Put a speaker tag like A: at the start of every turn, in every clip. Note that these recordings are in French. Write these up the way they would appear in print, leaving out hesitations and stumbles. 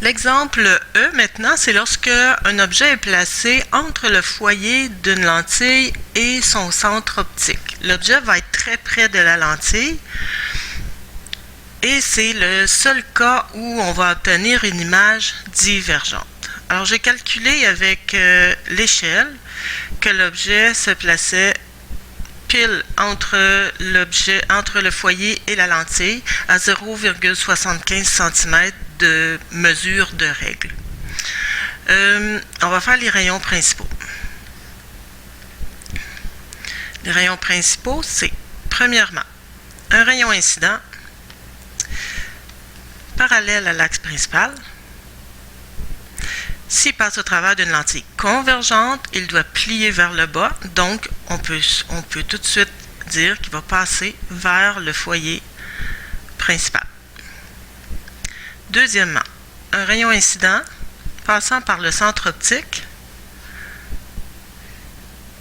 A: L'exemple E maintenant, c'est lorsque un objet est placé entre le foyer d'une lentille et son centre optique. L'objet va être très près de la lentille et c'est le seul cas où on va obtenir une image divergente. Alors j'ai calculé avec l'échelle que l'objet se plaçait pile entre le foyer et la lentille à 0,75 cm de mesure de règle. On va faire les rayons principaux. Les rayons principaux, c'est premièrement un rayon incident parallèle à l'axe principal. S'il passe au travers d'une lentille convergente, il doit plier vers le bas, donc on peut tout de suite dire qu'il va passer vers le foyer principal. Deuxièmement, un rayon incident passant par le centre optique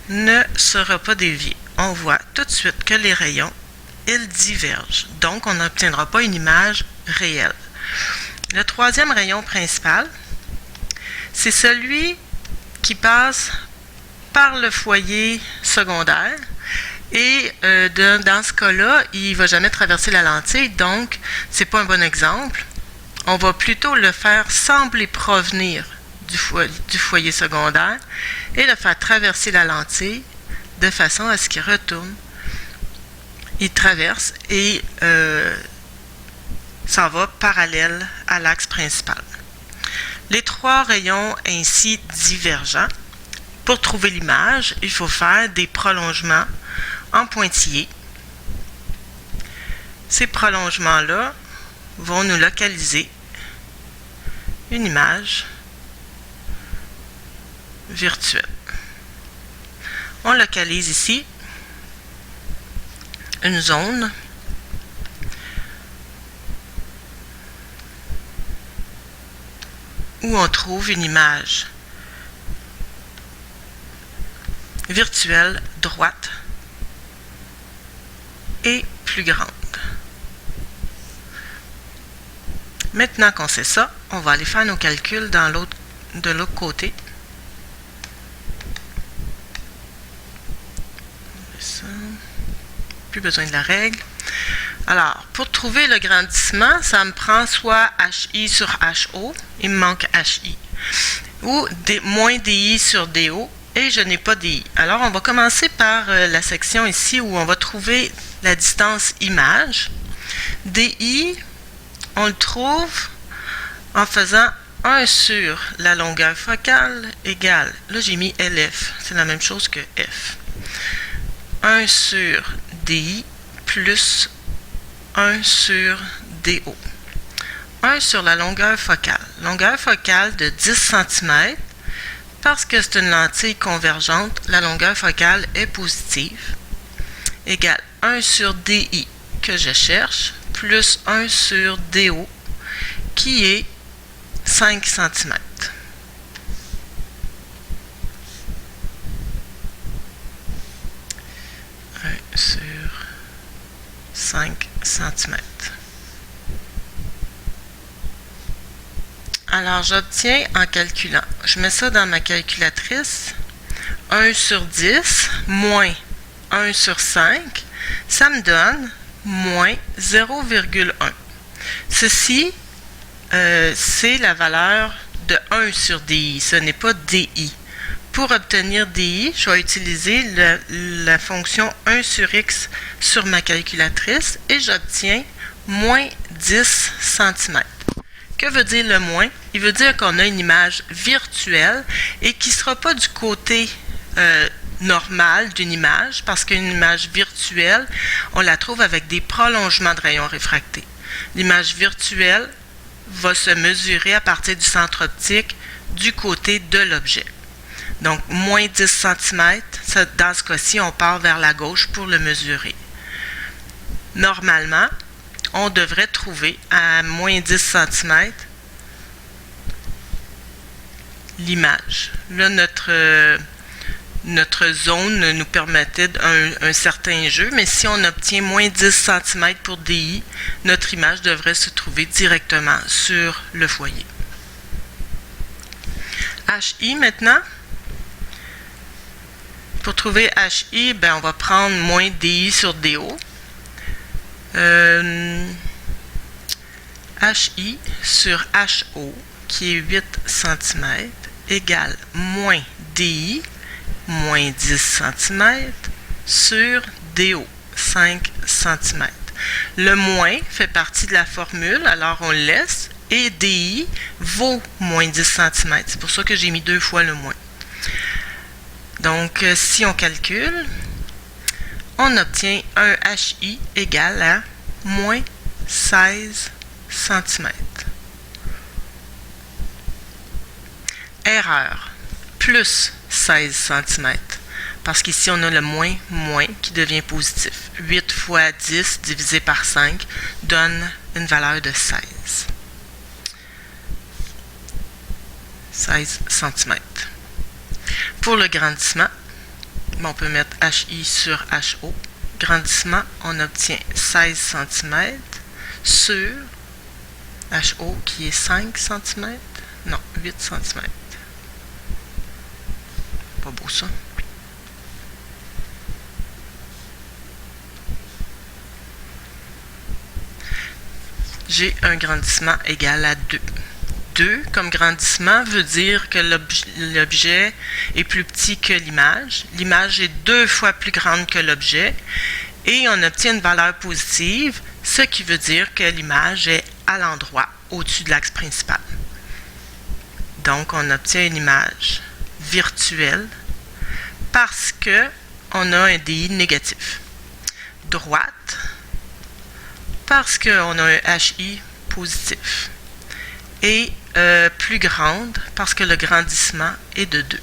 A: ne sera pas dévié. On voit tout de suite que les rayons, ils divergent, donc on n'obtiendra pas une image réelle. Le troisième rayon principal, c'est celui qui passe par le foyer secondaire et dans ce cas-là, il ne va jamais traverser la lentille, donc ce n'est pas un bon exemple. On va plutôt le faire sembler provenir du foyer secondaire et le faire traverser la lentille de façon à ce qu'il retourne. Il traverse et s'en va parallèle à l'axe principal. Les trois rayons ainsi divergents, pour trouver l'image, il faut faire des prolongements en pointillés. Ces prolongements-là vont nous localiser une image virtuelle. On localise ici une zone où on trouve une image virtuelle droite et plus grande. Maintenant qu'on sait ça, on va aller faire nos calculs de l'autre côté. Plus besoin de la règle. Alors, pour trouver le grandissement, ça me prend soit HI sur HO, il me manque HI, ou moins DI sur DO, et je n'ai pas DI. Alors, on va commencer par la section ici où on va trouver la distance image. DI, on le trouve en faisant 1 sur la longueur focale égale, là j'ai mis LF, c'est la même chose que F. 1 sur DI plus 1 sur DO. 1 sur la longueur focale. Longueur focale de 10 cm. Parce que c'est une lentille convergente, la longueur focale est positive. Égale 1 sur DI que je cherche, plus 1 sur DO, qui est 5 cm. 1 sur 5 cm. Alors, j'obtiens en calculant. Je mets ça dans ma calculatrice. 1 sur 10 moins 1 sur 5, ça me donne moins 0,1. Ceci, c'est la valeur de 1 sur DI. Ce n'est pas DI. Pour obtenir DI, je vais utiliser la fonction 1 sur X sur ma calculatrice et j'obtiens moins 10 cm. Que veut dire le moins? Il veut dire qu'on a une image virtuelle et qui ne sera pas du côté normal d'une image, parce qu'une image virtuelle, on la trouve avec des prolongements de rayons réfractés. L'image virtuelle va se mesurer à partir du centre optique du côté de l'objet. Donc, moins 10 cm, dans ce cas-ci, on part vers la gauche pour le mesurer. Normalement, on devrait trouver à moins 10 cm l'image. Là, notre zone nous permettait un certain jeu, mais si on obtient moins 10 cm pour DI, notre image devrait se trouver directement sur le foyer. HI maintenant. Pour trouver HI, ben, on va prendre moins DI sur DO. HI sur HO, qui est 8 cm, égale moins DI, moins 10 cm, sur DO, 5 cm. Le moins fait partie de la formule, alors on le laisse, et DI vaut moins 10 cm. C'est pour ça que j'ai mis 2 fois le moins. Donc, si on calcule, on obtient un HI égal à moins 16 cm. Erreur, plus 16 cm. Parce qu'ici, on a le moins qui devient positif. 8 fois 10 divisé par 5 donne une valeur de 16. 16 cm. Pour le grandissement, on peut mettre HI sur HO. Grandissement, on obtient 16 cm sur HO qui est 5 cm. Non, 8 cm. Pas beau ça. J'ai un grandissement égal à 2. 2 comme grandissement veut dire que l'objet est plus petit que l'image. L'image est 2 fois plus grande que l'objet et on obtient une valeur positive, ce qui veut dire que l'image est à l'endroit au-dessus de l'axe principal. Donc, on obtient une image virtuelle parce qu'on a un DI négatif. Droite, parce qu'on a un HI positif. Et plus grande parce que le grandissement est de 2.